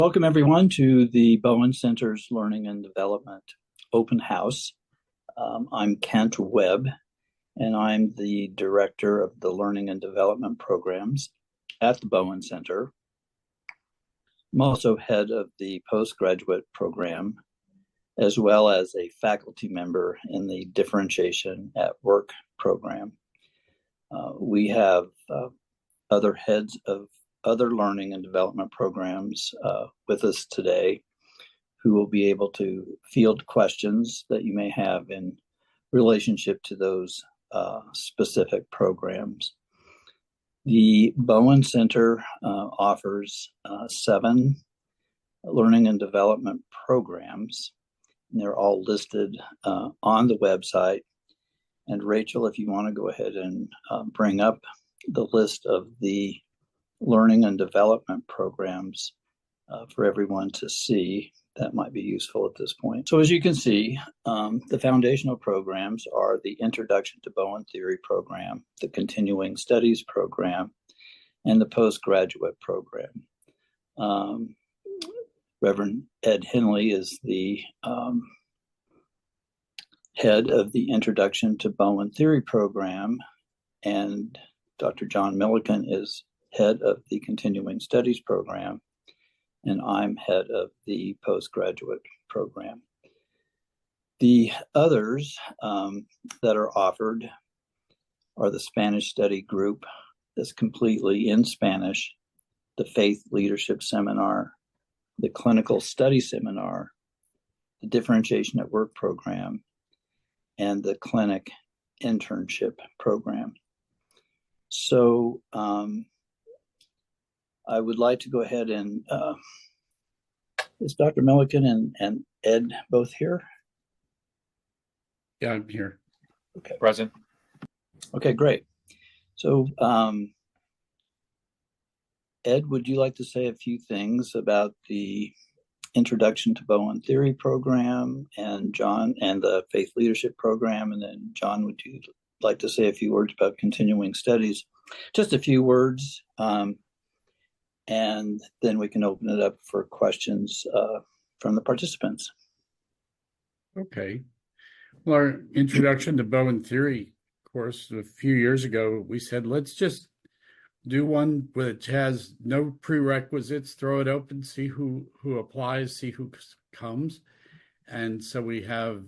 Welcome everyone to the Bowen Center's Learning and Development Open House. I'm Kent Webb, and I'm the Director of the Learning and Development Programs at the Bowen Center. I'm also head of the postgraduate program, as well as a faculty member in the Differentiation at Work program. We have other heads of other learning and development programs with us today who will be able to field questions that you may have in relationship to those specific programs. The Bowen Center offers 7 learning and development programs, and they're all listed on the website. And Rachel, if you want to go ahead and bring up the list of the learning and development programs for everyone to see, that might be useful at this point. So as you can see, the foundational programs are the Introduction to Bowen Theory program, the Continuing Studies program, and the Postgraduate program. Reverend Ed Henley is the head of the Introduction to Bowen Theory program, and Dr. John Milliken is head of the Continuing Studies program, and I'm head of the postgraduate program. The others that are offered are the Spanish study group that's completely in Spanish, the Faith Leadership Seminar, the Clinical Study Seminar, the Differentiation at Work program, and the Clinic Internship program. So I would like to go ahead and, is Dr. Milliken and Ed both here? Yeah, I'm here. Okay. Present. Okay, great. So Ed, would you like to say a few things about the Introduction to Bowen Theory program, and John, and the Faith Leadership program? And then John, would you like to say a few words about Continuing Studies? Just a few words. And then we can open it up for questions from the participants. Okay. Well, our Introduction to Bowen Theory course a few years ago, we said, let's just do one which has no prerequisites, throw it open, see who applies, see who comes. And so we have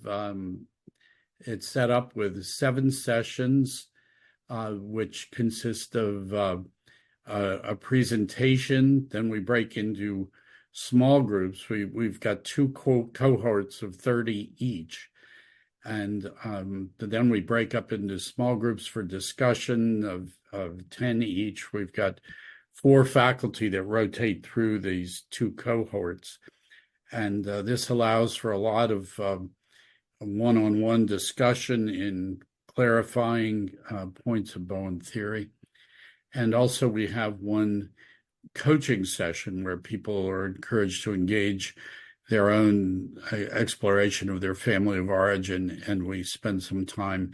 it set up with 7 sessions, which consist of a presentation. Then we break into small groups. We've got 2 cohorts of 30 each. And then we break up into small groups for discussion of 10 each. We've got 4 faculty that rotate through these 2 cohorts. And this allows for a lot of one-on-one discussion in clarifying points of Bowen theory. And also we have 1 coaching session where people are encouraged to engage their own exploration of their family of origin, and we spend some time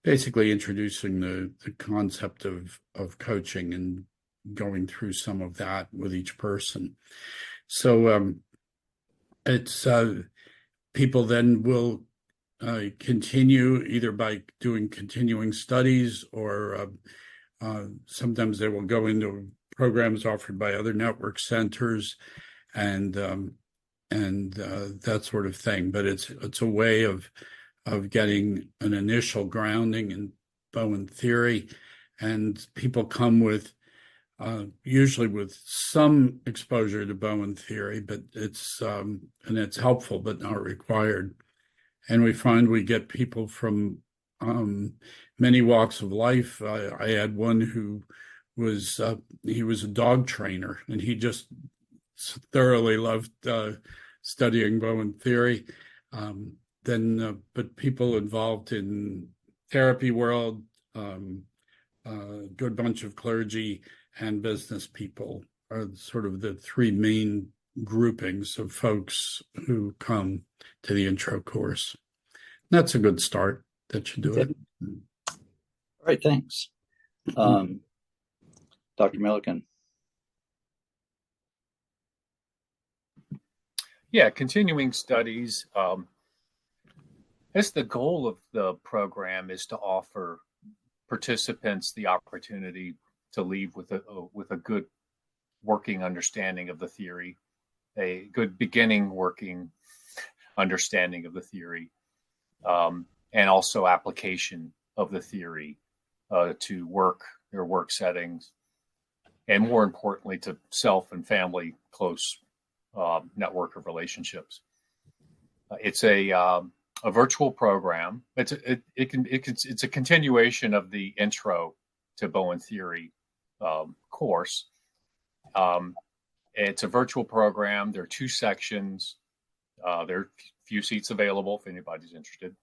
basically introducing the concept of coaching and going through some of that with each person. So it's people then will continue either by doing continuing studies, or sometimes they will go into programs offered by other network centers and that sort of thing. But it's a way of getting an initial grounding in Bowen theory, and people come with usually with some exposure to Bowen theory, but it's helpful but not required. And we find we get people from many walks of life. I had one who was he was a dog trainer, and he just thoroughly loved studying Bowen theory. But people involved in therapy world, good bunch of clergy and business people are sort of the 3 main groupings of folks who come to the intro course. That's a good start. That should do it. All right, thanks. Dr. Milliken. Yeah, continuing studies. That's the goal of the program, is to offer participants the opportunity to leave with a good working understanding of the theory, a good beginning working understanding of the theory, and also application of the theory to their work settings, and more importantly, to self and family close network of relationships. It's a virtual program. It's a continuation of the intro to Bowen Theory course. It's a virtual program. There are 2 sections. There are few seats available if anybody's interested.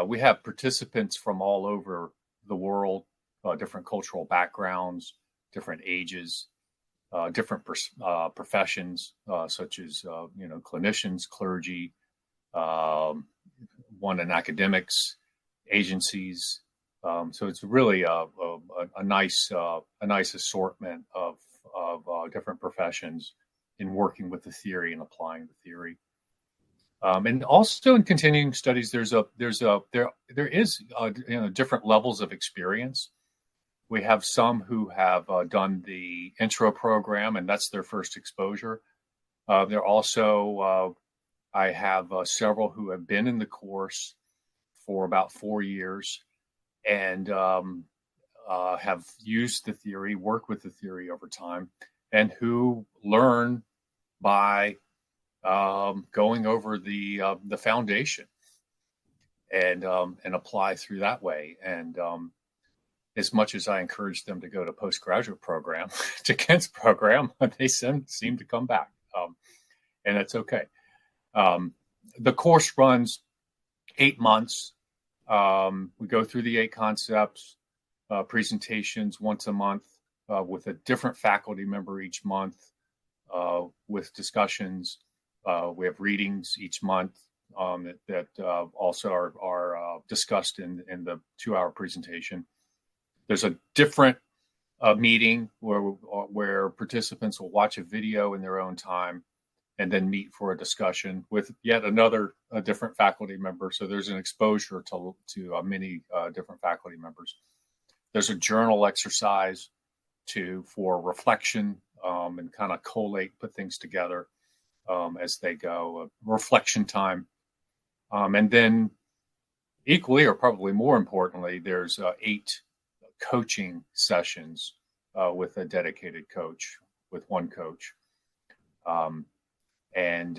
We have participants from all over the world, different cultural backgrounds, different ages, different professions, such as clinicians, clergy, one in academics, agencies. So it's really a nice assortment of different professions in working with the theory and applying the theory. And also in continuing studies, there is different levels of experience. We have some who have done the intro program, and that's their first exposure. There also I have several who have been in the course for about 4 years and have used the theory, worked with the theory over time, and who learn by going over the foundation and apply through that way. And as much as I encourage them to go to postgraduate program, to Kent's program, they seem to come back, and that's okay. The course runs 8 months. We go through the 8 concepts, presentations once a month with a different faculty member each month, with discussions. We have readings each month that also are discussed in the 2-hour presentation. There's a different meeting where participants will watch a video in their own time and then meet for a discussion with yet another different faculty member. So there's an exposure to many different faculty members. There's a journal exercise for reflection and kind of collate, put things together as they go, reflection time. And then equally, or probably more importantly, there's 8 coaching sessions with a dedicated coach, with one coach. And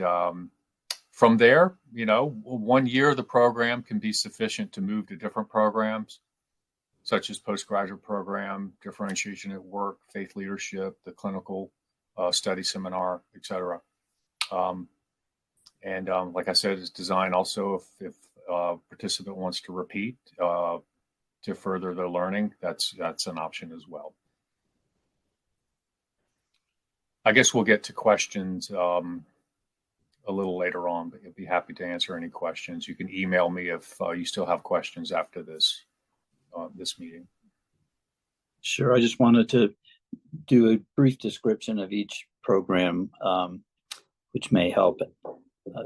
from there, 1 year of the program can be sufficient to move to different programs, such as postgraduate program, differentiation at work, faith leadership, the clinical study seminar, etc. And like I said, it's designed also if a participant wants to repeat to further their learning, that's an option as well. I guess we'll get to questions a little later on, but I'd be happy to answer any questions. You can email me if you still have questions after this meeting. Sure. I just wanted to do a brief description of each program, which may help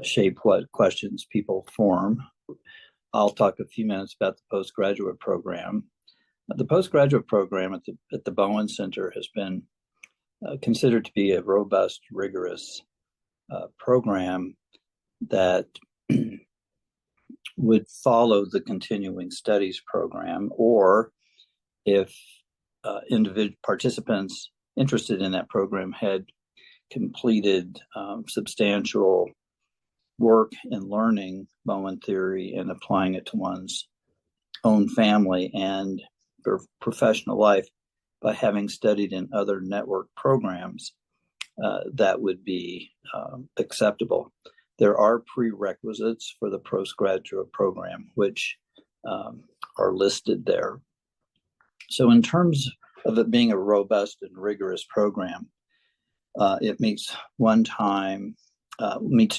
shape what questions people form. I'll talk a few minutes about the postgraduate program. The postgraduate program at the Bowen Center has been considered to be a robust, rigorous program that would follow the continuing studies program, or if individual participants interested in that program had completed substantial work in learning Bowen theory and applying it to one's own family and their professional life by having studied in other network programs, that would be acceptable. There are prerequisites for the postgraduate program, which are listed there. So in terms of it being a robust and rigorous program, it meets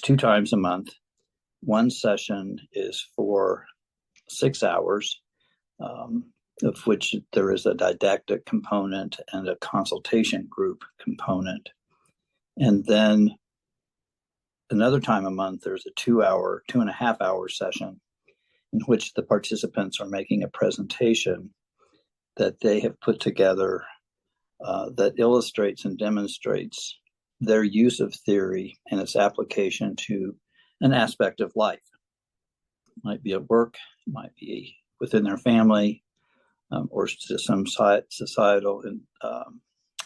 2 times a month. One session is for 6 hours, of which there is a didactic component and a consultation group component. And then another time a month, there's a 2.5 hour session in which the participants are making a presentation that they have put together that illustrates and demonstrates their use of theory and its application to an aspect of life. It might be at work, it might be within their family, or to some societal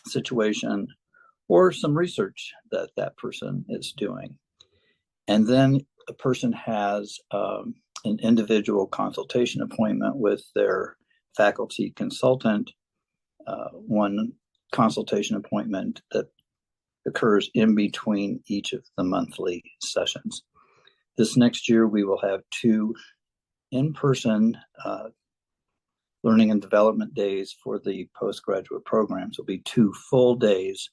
situation, or some research that that person is doing. And then a person has an individual consultation appointment with their faculty consultant, one consultation appointment that occurs in between each of the monthly sessions. This next year, we will have 2 in-person learning and development days for the postgraduate programs. It'll be 2 full days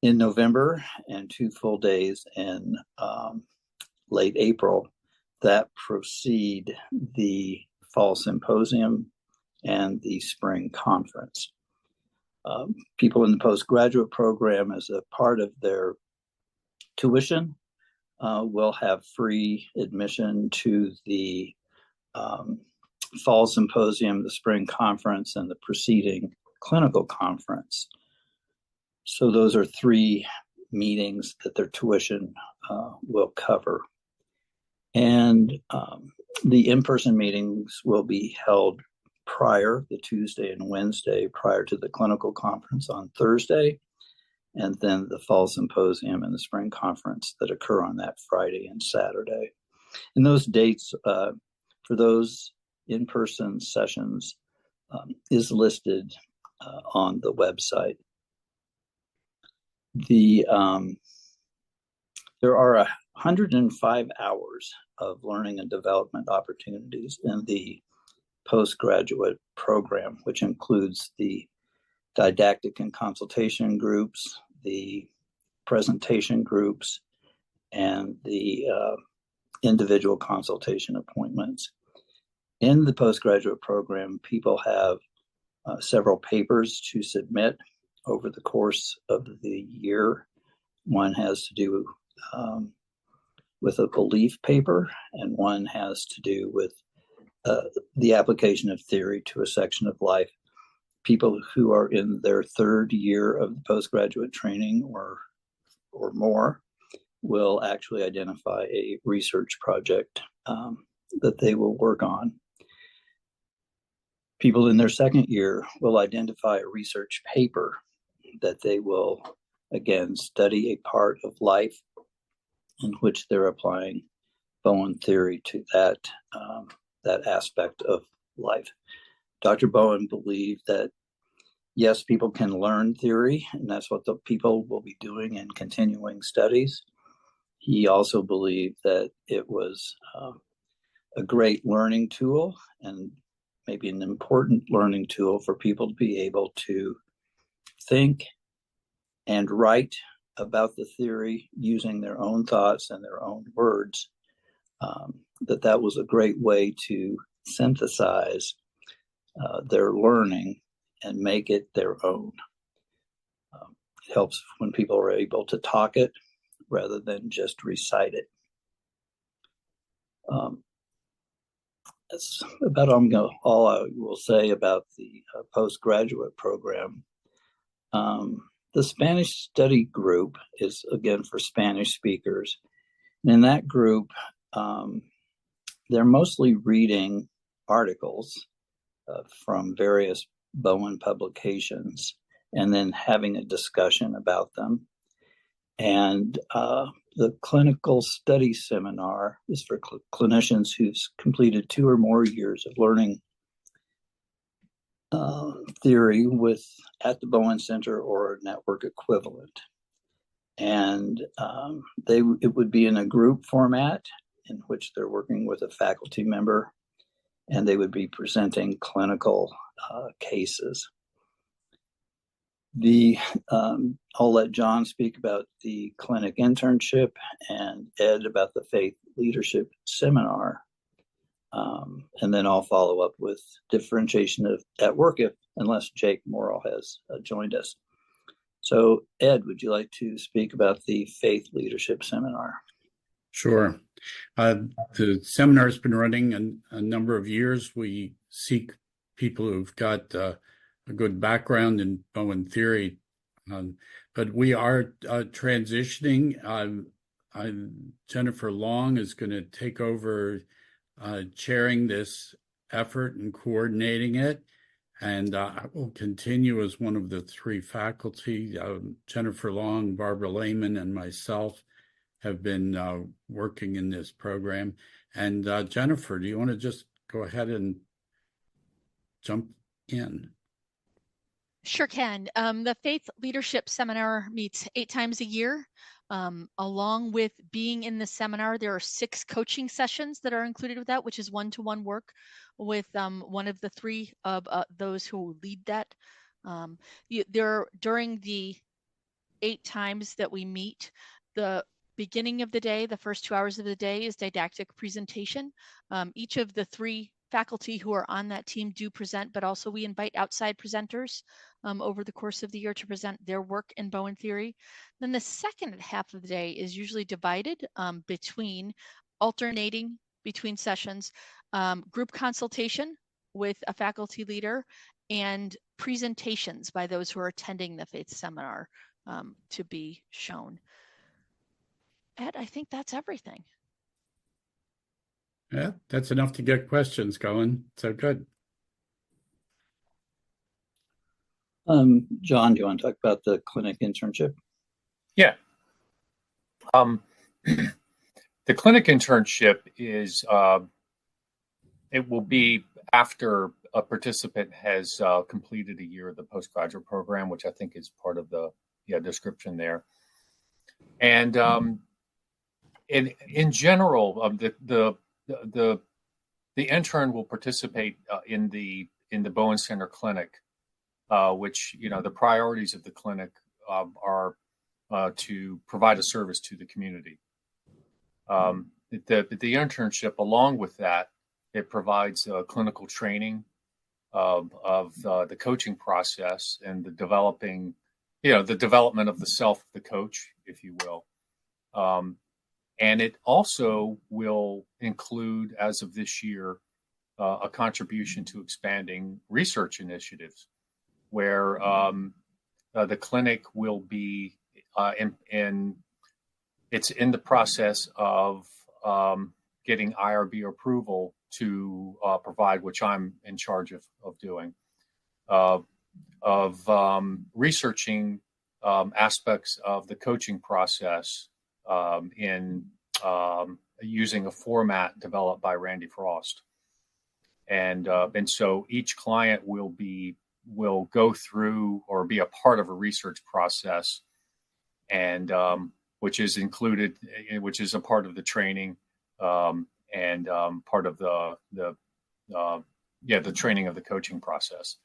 in November and 2 full days in late April that precede the fall symposium and the spring conference. People in the postgraduate program, as a part of their tuition, will have free admission to the fall symposium, the spring conference, and the preceding clinical conference. So those are 3 meetings that their tuition will cover. And the in-person meetings will be held prior, the Tuesday and Wednesday, prior to the clinical conference on Thursday, and then the fall symposium and the spring conference that occur on that Friday and Saturday. And those dates for those in-person sessions is listed on the website. There are 105 hours of learning and development opportunities in the postgraduate program, which includes the didactic and consultation groups, the presentation groups, and the individual consultation appointments. In the postgraduate program, people have several papers to submit over the course of the year. One has to do with a belief paper, and one has to do with the application of theory to a section of life. People who are in their 3rd year of the postgraduate training or more will actually identify a research project that they will work on. People in their 2nd year will identify a research paper that they will, again, study a part of life in which they're applying Bowen theory to that aspect of life. Dr. Bowen believed that, yes, people can learn theory, and that's what the people will be doing in continuing studies. He also believed that it was a great learning tool, and maybe an important learning tool for people to be able to think and write about the theory using their own thoughts and their own words. That was a great way to synthesize their learning and make it their own. It helps when people are able to talk it rather than just recite it. That's about all I will say about the postgraduate program. The Spanish study group is, again, for Spanish speakers. And in that group, they're mostly reading articles from various Bowen publications and then having a discussion about them. And the clinical study seminar is for clinicians who've completed 2 or more years of learning theory at the Bowen Center or a network equivalent. And it would be in a group format in which they're working with a faculty member, and they would be presenting clinical cases. I'll let John speak about the clinic internship and Ed about the faith leadership seminar. And then I'll follow up with differentiation at work unless Jake Morrill has joined us. So, Ed, would you like to speak about the Faith Leadership Seminar? Sure. The seminar's been running a number of years. We seek people who've got a good background in Bowen Theory, but we are transitioning. Jennifer Long is going to take over chairing this effort and coordinating it, and I will continue as one of the three faculty. Jennifer Long, Barbara Lehman, and myself have been working in this program. And Jennifer, do you want to just go ahead and jump in? Sure can. The Faith Leadership Seminar meets 8 times a year. Along with being in the seminar, there are 6 coaching sessions that are included with that, which is one-to-one work with one of the 3 of those who lead that. During the 8 times that we meet, the beginning of the day, the first 2 hours of the day, is didactic presentation. Each of the 3 faculty who are on that team do present, but also we invite outside presenters over the course of the year to present their work in Bowen Theory. Then the second half of the day is usually divided alternating between sessions, group consultation with a faculty leader, and presentations by those who are attending the Faith Seminar to be shown. Ed, I think that's everything. Yeah, that's enough to get questions going. So good. John, do you want to talk about the clinic internship? Yeah. The clinic internship is, it will be after a participant has completed a year of the postgraduate program, which I think is part of the description there. And in general, the intern will participate in the Bowen Center clinic, which, the priorities of the clinic are to provide a service to the community. The internship, along with that, it provides clinical training of the coaching process and the development of the self of the coach, if you will. And it also will include, as of this year, a contribution to expanding research initiatives, where the clinic will be it's in the process of getting IRB approval to provide, which I'm in charge of doing, researching aspects of the coaching process in using a format developed by Randy Frost. And so each client will go through or be a part of a research process, and which is a part of the training, and part of the training of the coaching process.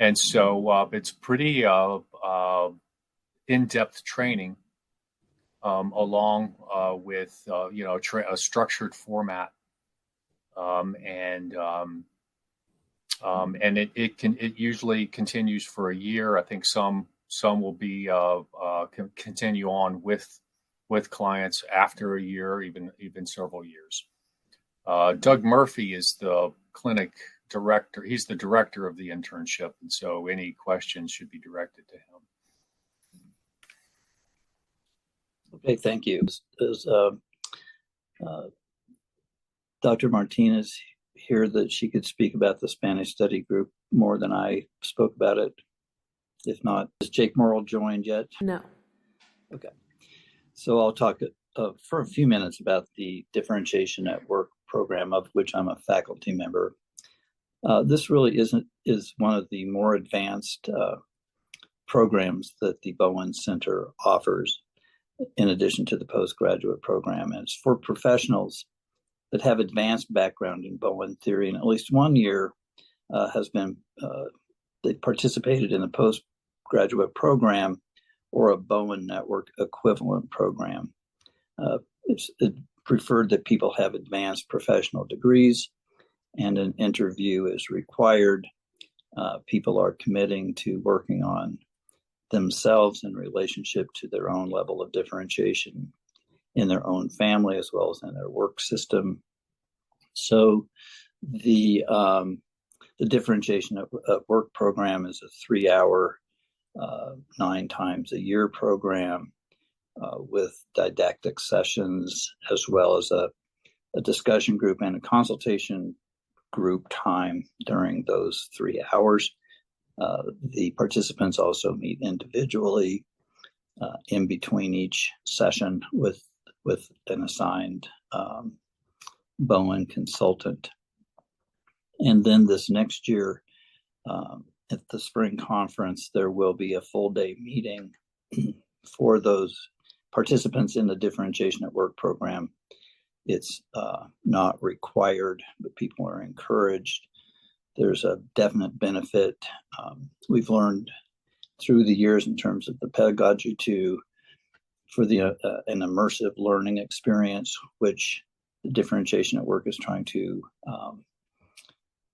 And so it's pretty in-depth training, along with a structured format, and it usually continues for a year. I think some will be continue on with clients after a year, even several years. Doug Murphy is the clinic director. He's the director of the internship, and so any questions should be directed to him. Okay, thank you. Is Dr. Martinez here that she could speak about the Spanish study group more than I spoke about it? If not, has Jake Morrill joined yet? No. Okay. So I'll talk for a few minutes about the Differentiation at Work program, of which I'm a faculty member. This really is one of the more advanced programs that the Bowen Center offers, in addition to the postgraduate program. And it's for professionals that have advanced background in Bowen Theory, and at least 1 year has been they participated in a postgraduate program or a Bowen Network equivalent program. It's preferred that people have advanced professional degrees, and an interview is required. People are committing to working on themselves in relationship to their own level of differentiation in their own family as well as in their work system. So the differentiation of work program is a 3-hour, 9 times a year program with didactic sessions, as well as a discussion group and a consultation group time during those 3 hours. The participants also meet individually in between each session with an assigned Bowen consultant. And then this next year, at the spring conference, there will be a full day meeting for those participants in the differentiation at work program. It's not required, but people are encouraged. There's a definite benefit. We've learned through the years in terms of the pedagogy for an immersive learning experience, which the differentiation at work is trying to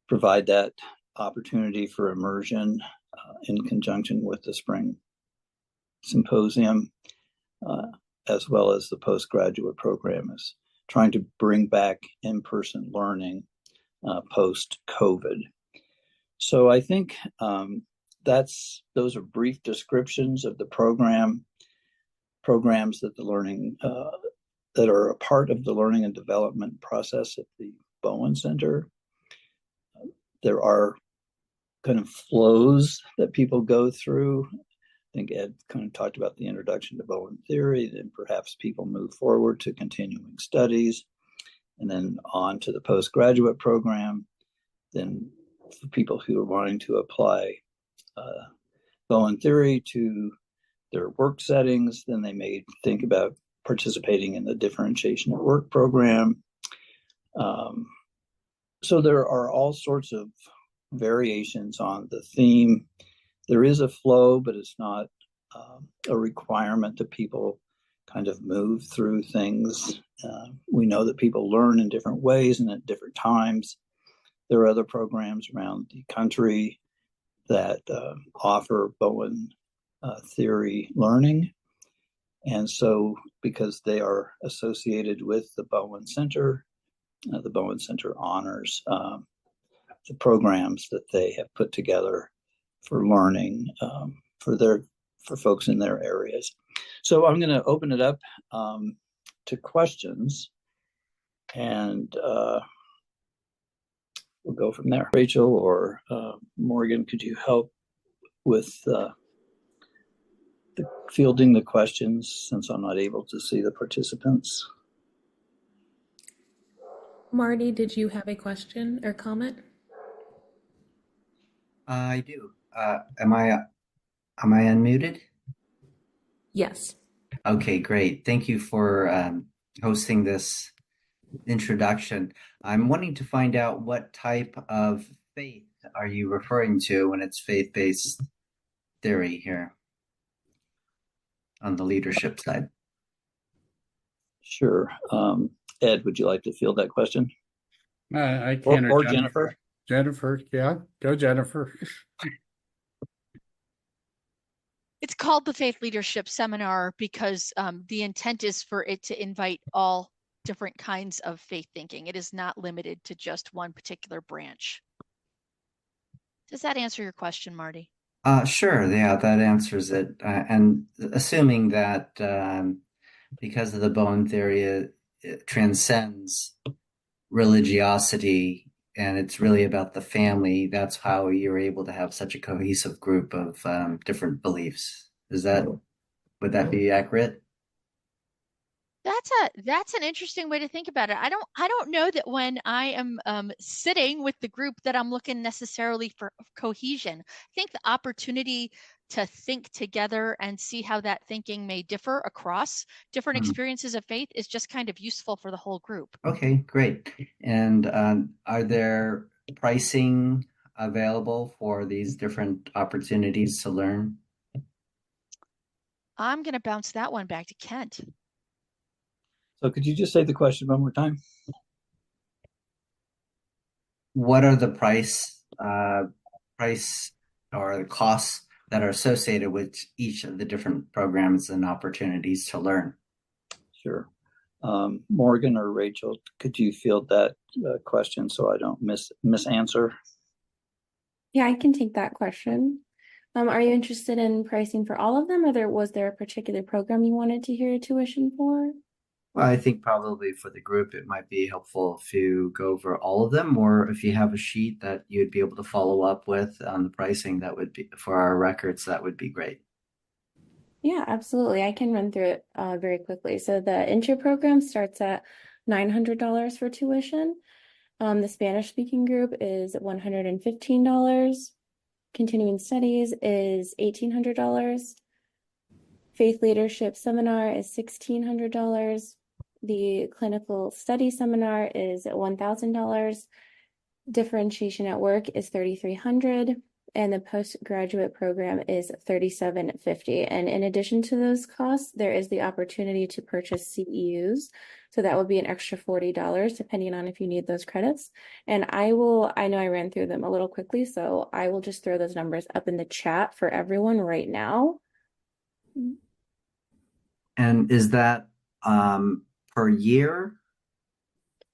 provide that opportunity for immersion in conjunction with the spring symposium, as well as the postgraduate program is trying to bring back in-person learning post-COVID. So I think those are brief descriptions of the programs that the learning that are a part of the learning and development process at the Bowen Center. There are kind of flows that people go through. I think Ed kind of talked about the introduction to Bowen Theory, then perhaps people move forward to continuing studies, and then on to the postgraduate program. Then for people who are wanting to apply Bowen Theory to their work settings, then they may think about participating in the differentiation at work program. So there are all sorts of variations on the theme. There is a flow, but it's not a requirement that people kind of move through things. We know that people learn in different ways and at different times. There are other programs around the country that offer Bowen Theory learning. And so because they are associated with the Bowen Center honors the programs that they have put together for learning for folks in their areas. So I'm going to open it up to questions, and we'll go from there. Rachel or Morgan, could you help with fielding the questions since I'm not able to see the participants? Marty, did you have a question or comment? I do. Am I unmuted? Yes. Okay, great. Thank you for hosting this introduction. I'm wanting to find out what type of faith are you referring to when it's faith-based theory here on the leadership side? Sure. Ed, would you like to field that question? I can. Or Jennifer? Jennifer, yeah. Go, Jennifer. It's called the Faith Leadership Seminar because the intent is for it to invite all different kinds of faith thinking. It is not limited to just one particular branch. Does that answer your question, Marty? Sure. Yeah, that answers it. And assuming that because of the Bowen theory, it transcends religiosity and it's really about the family, that's how you're able to have such a cohesive group of different beliefs. Would that be accurate? That's an interesting way to think about it. I don't know that when I am sitting with the group that I'm looking necessarily for cohesion. I think the opportunity to think together and see how that thinking may differ across different experiences of faith is just kind of useful for the whole group. Okay, great. And are there pricing available for these different opportunities to learn? I'm going to bounce that one back to Kent. So could you just say the question one more time? What are the price or the costs that are associated with each of the different programs and opportunities to learn. Sure. Morgan or Rachel, could you field that question so I don't misanswer? Yeah, I can take that question. Are you interested in pricing for all of them, or was there a particular program you wanted to hear tuition for? Well, I think probably for the group, it might be helpful if you go over all of them, or if you have a sheet that you'd be able to follow up with on the pricing, that would be for our records, that would be great. Yeah, absolutely. I can run through it very quickly. So the intro program starts at $900 for tuition. The Spanish speaking group is $115. Continuing studies is $1,800. Faith leadership seminar is $1,600. The clinical study seminar is $1,000. Differentiation at work is $3,300. And the postgraduate program is $3,750. And in addition to those costs, there is the opportunity to purchase CEUs. So that would be an extra $40, depending on if you need those credits. And I know I ran through them a little quickly, so I will just throw those numbers up in the chat for everyone right now. And is that per year?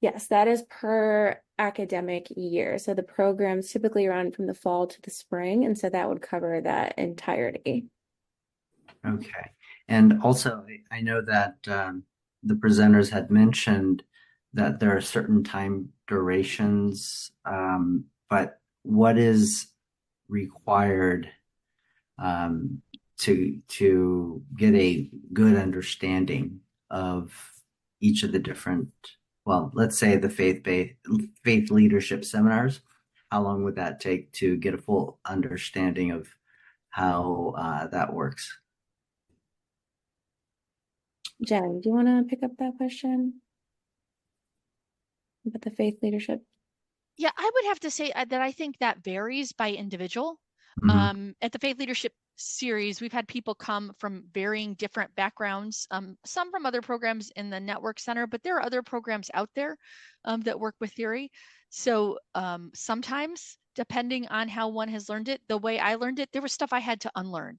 Yes, that is per academic year. So the programs typically run from the fall to the spring, and so that would cover that entirety. Okay. And also, I know that the presenters had mentioned that there are certain time durations, but what is required to get a good understanding of each of the different, well, let's say the faith leadership seminars? How long would that take to get a full understanding of how that works? Jen, do you want to pick up that question about the faith leadership? Yeah, I would have to say that I think that varies by individual. Mm-hmm. At the Faith Leadership series, we've had people come from varying different backgrounds, some from other programs in the Network Center, but there are other programs out there that work with theory. So sometimes, depending on how one has learned it, the way I learned it, there was stuff I had to unlearn.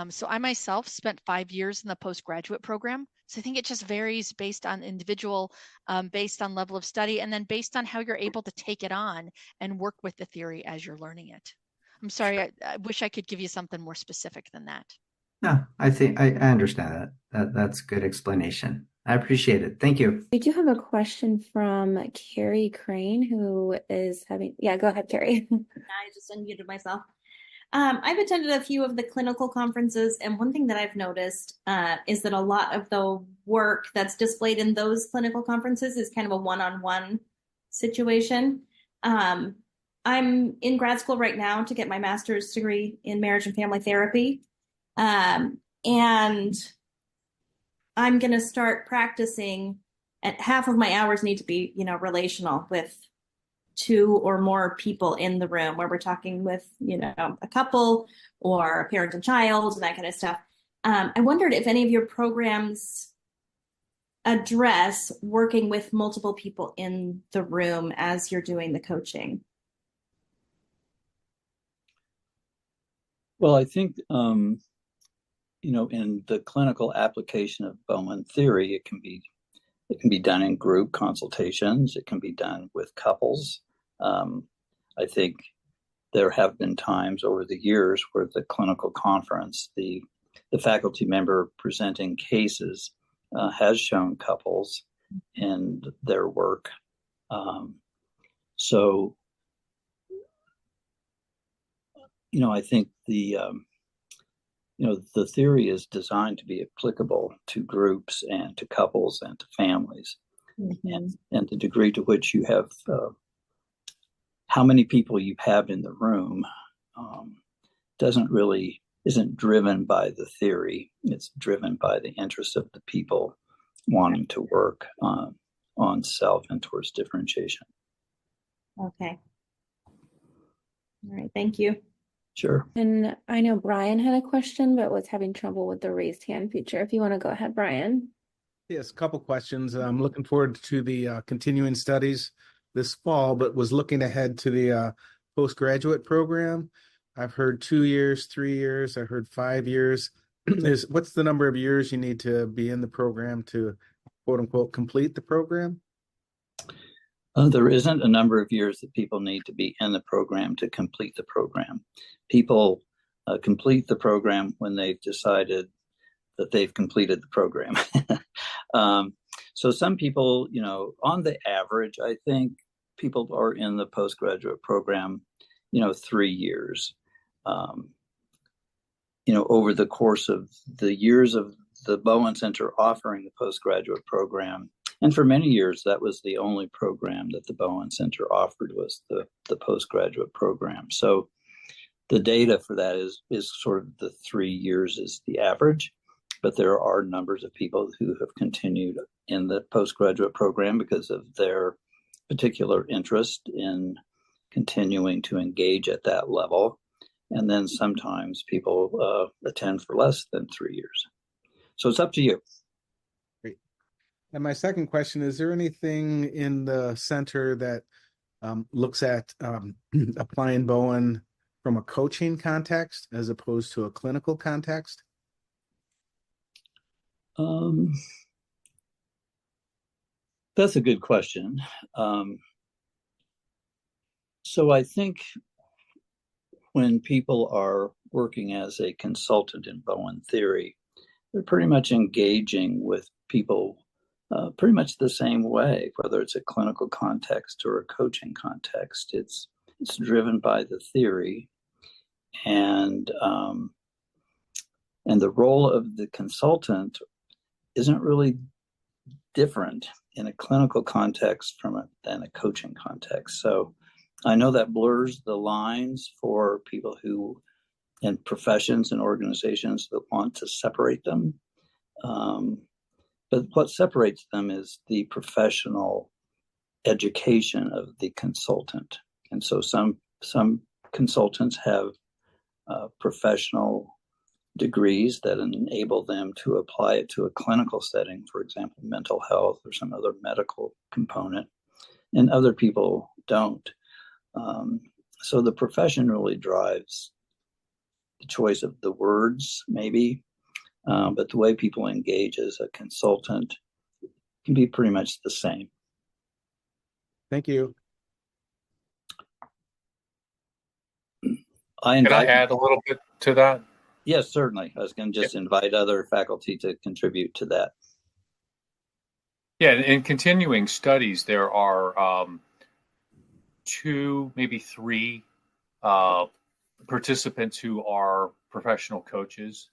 So I myself spent 5 years in the postgraduate program. So I think it just varies based on individual, based on level of study, and then based on how you're able to take it on and work with the theory as you're learning it. I'm sorry, I wish I could give you something more specific than that. No, I think I understand that. That's good explanation. I appreciate it. Thank you. We do have a question from Carrie Crane, who is having, yeah, go ahead, Carrie. I just unmuted myself. I've attended a few of the clinical conferences, and one thing that I've noticed is that a lot of the work that's displayed in those clinical conferences is kind of a one-on-one situation. I'm in grad school right now to get my master's degree in marriage and family therapy. And I'm going to start practicing, and half of my hours need to be, relational with 2 or more people in the room, where we're talking with, a couple or a parent and child and that kind of stuff. I wondered if any of your programs address working with multiple people in the room as you're doing the coaching. Well, I think, in the clinical application of Bowen theory, it can be done in group consultations. It can be done with couples. I think there have been times over the years where the clinical conference, the faculty member presenting cases has shown couples in their work. So, I think the theory is designed to be applicable to groups and to couples and to families. Mm-hmm. And the degree to which you have how many people you have in the room isn't driven by the theory. It's driven by the interest of the people wanting to work on self and towards differentiation. Okay. All right. Thank you. Sure. And I know Brian had a question, but was having trouble with the raised hand feature. If you want to go ahead, Brian. Yes, a couple questions. I'm looking forward to the continuing studies this fall, but was looking ahead to the postgraduate program. I've heard 2 years, 3 years. I heard 5 years. What's the number of years you need to be in the program to quote unquote complete the program? There isn't a number of years that people need to be in the program to complete the program. People complete the program when they've decided that they've completed the program. So some people, on the average, I think people are in the postgraduate program, 3 years. Over the course of the years of the Bowen Center offering the postgraduate program, and for many years, that was the only program that the Bowen Center offered was the postgraduate program. So the data for that is sort of the 3 years is the average, but there are numbers of people who have continued in the postgraduate program because of their particular interest in continuing to engage at that level. And then sometimes people attend for less than 3 years. So it's up to you. Great. And my second question, is there anything in the center that looks at applying Bowen from a coaching context as opposed to a clinical context? That's a good question. So I think when people are working as a consultant in Bowen Theory, they're pretty much engaging with people pretty much the same way, whether it's a clinical context or a coaching context. It's driven by the theory, and the role of the consultant isn't really different in a clinical context than a coaching context. So I know that blurs the lines for people who in professions and organizations that want to separate them. But what separates them is the professional education of the consultant. And so some consultants have professional degrees that enable them to apply it to a clinical setting, for example, mental health or some other medical component, and other people don't. So the profession really drives the choice of the words, maybe, but the way people engage as a consultant can be pretty much the same. Thank you. Can I add a little bit to that? Yes, certainly. I was going to just invite other faculty to contribute to that. Yeah, in continuing studies, there are 2, maybe 3 participants who are professional coaches,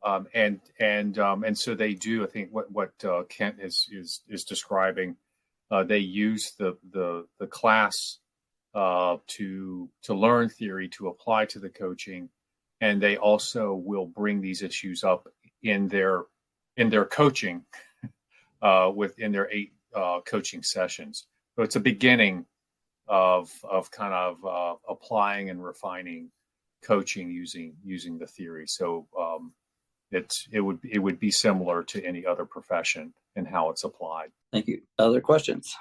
and so they do. I think what Kent is describing. They use the class to learn theory to apply to the coaching, and they also will bring these issues up in their coaching within their 8 coaching sessions. So it's a beginning of kind of applying and refining coaching using the theory. So it would be similar to any other profession in how it's applied. Thank you. Other questions?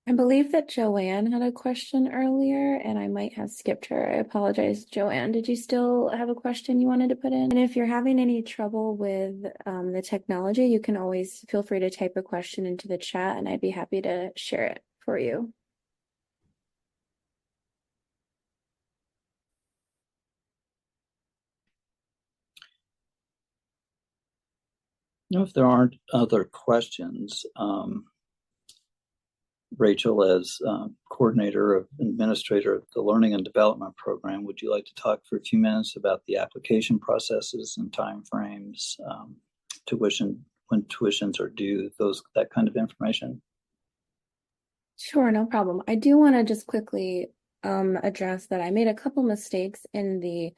I believe that Joanne had a question earlier, and I might have skipped her. I apologize, Joanne. Did you still have a question you wanted to put in? And if you're having any trouble with the technology, you can always feel free to type a question into the chat, and I'd be happy to share it for you. If there aren't other questions, Rachel, as coordinator administrator of the Learning and Development Program, would you like to talk for a few minutes about the application processes and timeframes, tuition, when tuitions are due, that kind of information? Sure, no problem. I do want to just quickly address that I made a couple mistakes in the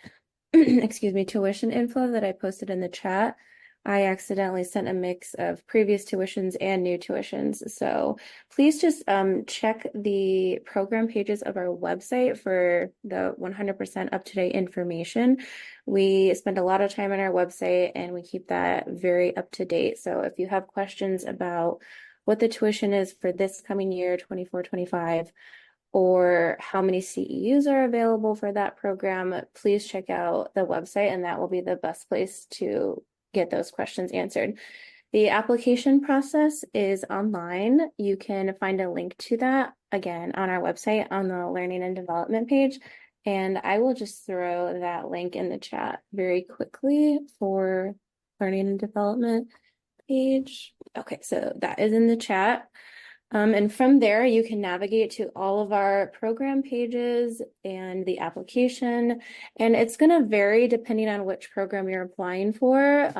tuition info that I posted in the chat. I accidentally sent a mix of previous tuitions and new tuitions. So please just check the program pages of our website for the 100% up-to-date information. We spend a lot of time on our website and we keep that very up-to-date. So if you have questions about what the tuition is for this coming year, 24-25, or how many CEUs are available for that program, please check out the website, and that will be the best place to get those questions answered. The application process is online. You can find a link to that, again, on our website on the Learning and Development page. And I will just throw that link in the chat very quickly for Learning and Development page. Okay, so that is in the chat. And from there, you can navigate to all of our program pages and the application. And it's going to vary depending on which program you're applying for.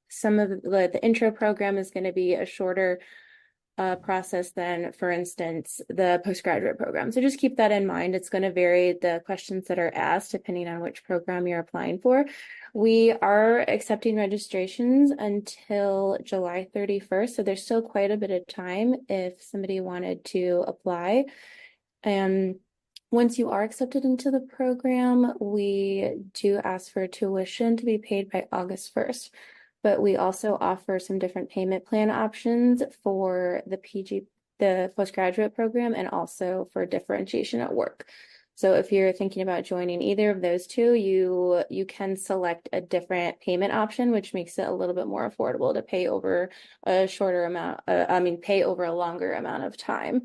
Some of the intro program is going to be a shorter process than, for instance, the postgraduate program. So just keep that in mind. It's going to vary the questions that are asked depending on which program you're applying for. We are accepting registrations until July 31st. So there's still quite a bit of time if somebody wanted to apply. And once you are accepted into the program, we do ask for tuition to be paid by August 1st. But we also offer some different payment plan options for the postgraduate program, and also for differentiation at work. So if you're thinking about joining either of those two, you can select a different payment option, which makes it a little bit more affordable to pay over a shorter amount, pay over a longer amount of time.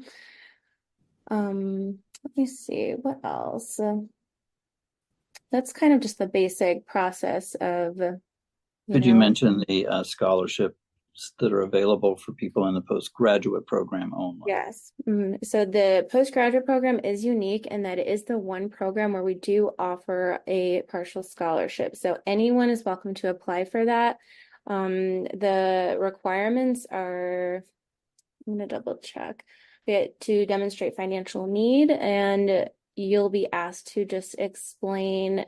Let me see, what else? That's kind of just the basic process of Could you mention the scholarships that are available for people in the postgraduate program only? Yes. So the postgraduate program is unique in that it is the one program where we do offer a partial scholarship. So anyone is welcome to apply for that. The requirements are, I'm going to double check, to demonstrate financial need, and you'll be asked to just explain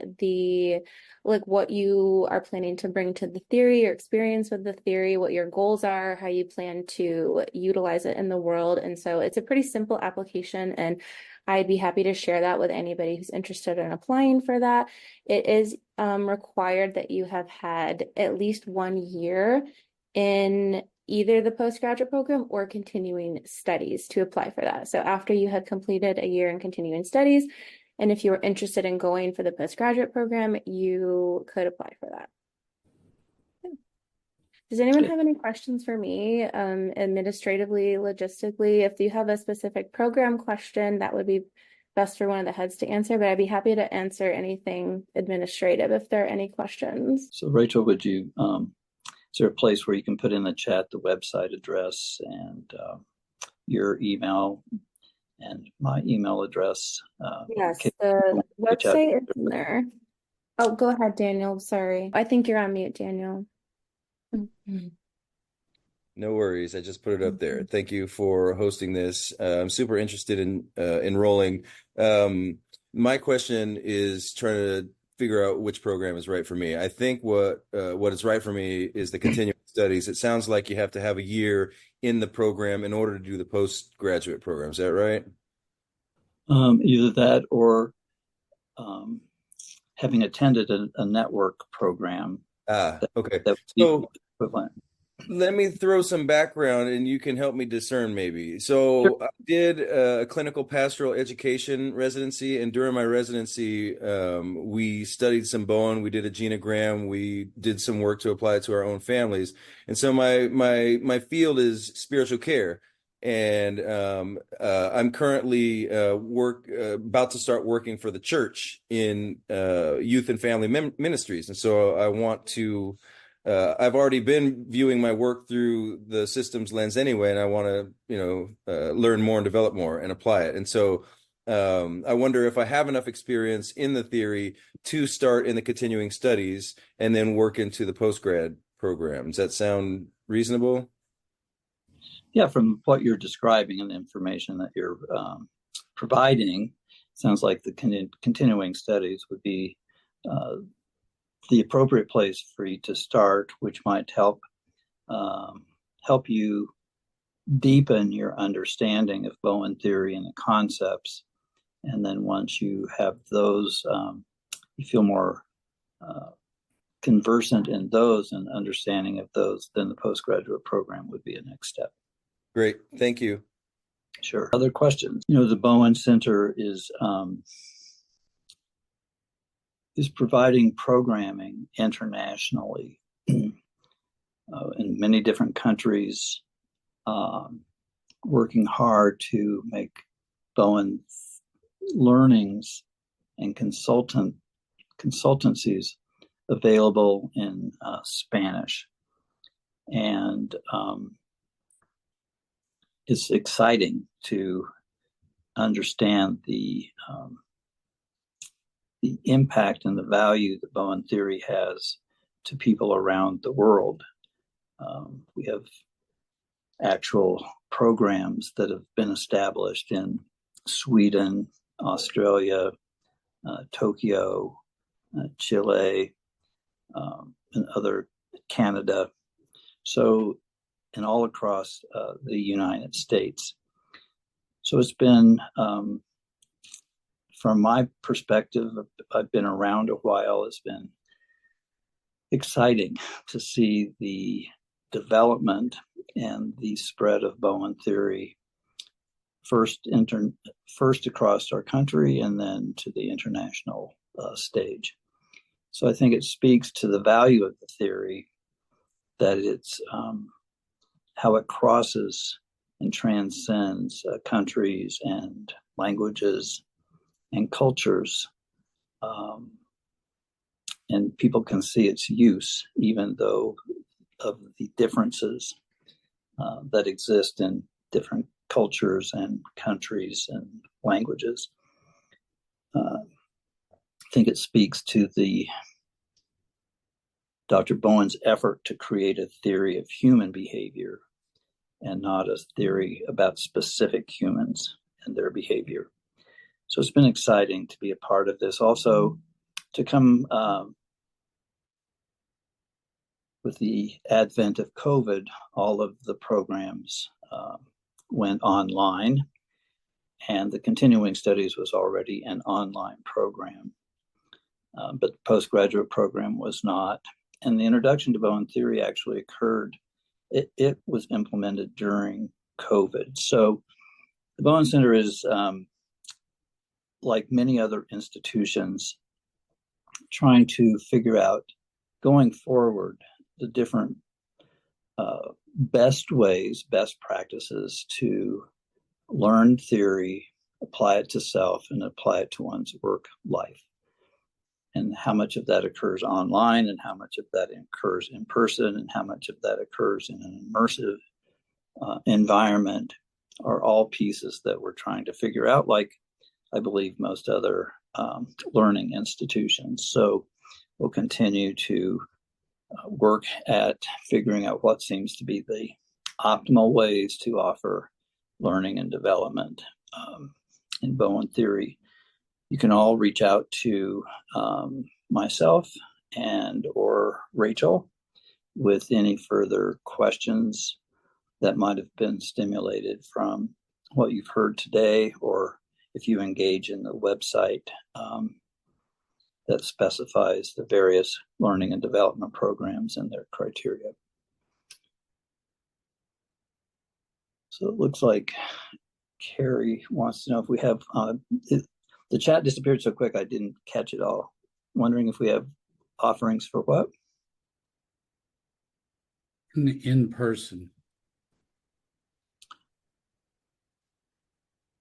what you are planning to bring to the theory, your experience with the theory, what your goals are, how you plan to utilize it in the world. And so it's a pretty simple application, and I'd be happy to share that with anybody who's interested in applying for that. It is required that you have had at least 1 year in either the postgraduate program or continuing studies to apply for that. So after you had completed a year in continuing studies, and if you were interested in going for the postgraduate program, you could apply for that. Does anyone have any questions for me, administratively, logistically? If you have a specific program question, that would be best for one of the heads to answer, but I'd be happy to answer anything administrative if there are any questions. So Rachel, would you, is there a place where you can put in the chat the website address and your email and my email address? Yes, the website is in there. Oh, go ahead, Daniel. Sorry. I think you're on mute, Daniel. No worries. I just put it up there. Thank you for hosting this. I'm super interested in enrolling. My question is trying to figure out which program is right for me. I think what is right for me is the continuing studies. It sounds like you have to have a year in the program in order to do the postgraduate program. Is that right? Either that or having attended a network program. Okay. So equivalent. Let me throw some background and you can help me discern maybe. So sure. I did a clinical pastoral education residency, and during my residency, we studied some Bowen, we did a genogram, we did some work to apply it to our own families. And so my field is spiritual care. And I'm currently about to start working for the church in youth and family ministries. And so I want to I've already been viewing my work through the systems lens anyway, and I want to, learn more and develop more and apply it. And so I wonder if I have enough experience in the theory to start in the continuing studies and then work into the postgrad program. Does that sound reasonable? Yeah, from what you're describing and the information that you're providing, sounds like the continuing studies would be the appropriate place for you to start, which might help you deepen your understanding of Bowen theory and the concepts. And then once you have those, you feel more conversant in those and understanding of those, then the postgraduate program would be a next step. Great. Thank you. Sure. Other questions? The Bowen Center is providing programming internationally in many different countries, working hard to make Bowen learnings and consultancies available in Spanish. And it's exciting to understand the impact and the value that Bowen Theory has to people around the world. We have actual programs that have been established in Sweden, Australia, Tokyo, Chile, and other Canada. So, and all across the United States. So it's been, from my perspective, I've been around a while. It's been exciting to see the development and the spread of Bowen Theory first across our country and then to the international stage. So I think it speaks to the value of the theory, that it's how it crosses and transcends countries and languages and cultures. And people can see its use, even though of the differences that exist in different cultures and countries and languages. I think it speaks to Dr. Bowen's effort to create a theory of human behavior and not a theory about specific humans and their behavior. So it's been exciting to be a part of this. Also, to come with the advent of COVID, all of the programs went online, and the continuing studies was already an online program, but the postgraduate program was not. And the introduction to Bowen Theory actually occurred, it was implemented during COVID. So the Bowen Center is, like many other institutions, trying to figure out, going forward, the different best ways, best practices to learn theory, apply it to self, and apply it to one's work life. And how much of that occurs online, and how much of that occurs in person, and how much of that occurs in an immersive environment are all pieces that we're trying to figure out, like I believe most other learning institutions. So we'll continue to work at figuring out what seems to be the optimal ways to offer learning and development in Bowen Theory. You can all reach out to myself and or Rachel with any further questions that might have been stimulated from what you've heard today, or if you engage in the website that specifies the various learning and development programs and their criteria. So it looks like Carrie wants to know if we have, the chat disappeared so quick I didn't catch it all. Wondering if we have offerings for what? In person.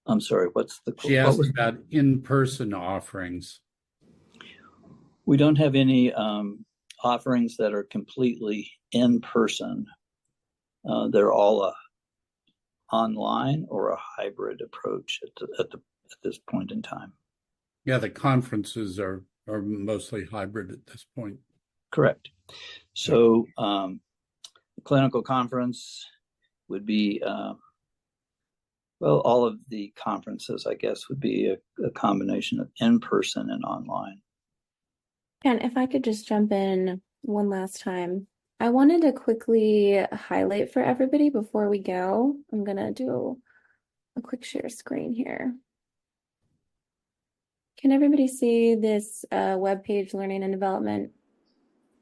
I'm sorry, what's the... She asked about in-person offerings. We don't have any offerings that are completely in person. They're all a online or a hybrid approach at this point in time. Yeah, the conferences are mostly hybrid at this point. Correct. So the clinical conference would be, well, all of the conferences, I guess, would be a combination of in-person and online. And if I could just jump in one last time, I wanted to quickly highlight for everybody before we go. I'm going to do a quick share screen here. Can everybody see this web page, Learning and Development?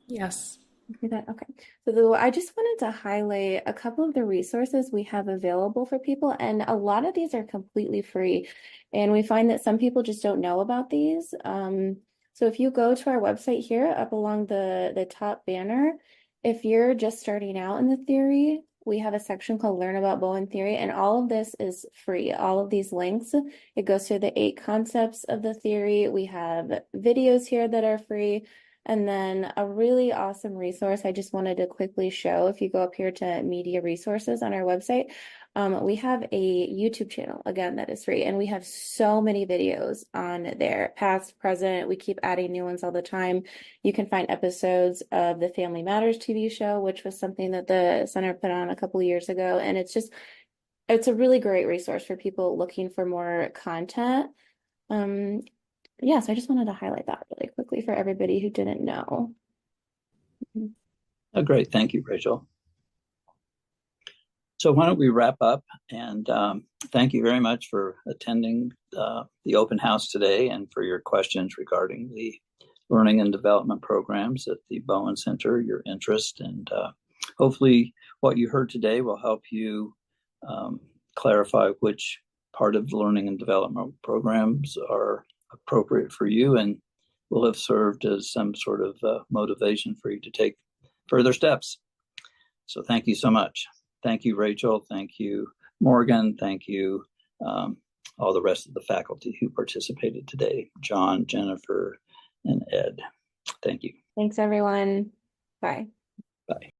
Yes. Do that. Okay. So I just wanted to highlight a couple of the resources we have available for people, and a lot of these are completely free. And we find that some people just don't know about these. So if you go to our website here, up along the top banner, if you're just starting out in the theory, we have a section called Learn About Bowen Theory, and all of this is free. All of these links, it goes through the 8 concepts of the theory. We have videos here that are free. And then a really awesome resource I just wanted to quickly show. If you go up here to media resources on our website, we have a YouTube channel, again, that is free. And we have so many videos on there, past, present. We keep adding new ones all the time. You can find episodes of the Family Matters TV show, which was something that the center put on a couple of years ago. And it's a really great resource for people looking for more content. Yes, I just wanted to highlight that really quickly for everybody who didn't know. Oh, great. Thank you, Rachel. So why don't we wrap up, and thank you very much for attending the open house today and for your questions regarding the learning and development programs at the Bowen Center, your interest, and hopefully what you heard today will help you clarify which part of the learning and development programs are appropriate for you and will have served as some sort of motivation for you to take further steps. So thank you so much. Thank you, Rachel. Thank you, Morgan. Thank you, all the rest of the faculty who participated today, John, Jennifer, and Ed. Thank you. Thanks, everyone. Bye. Bye.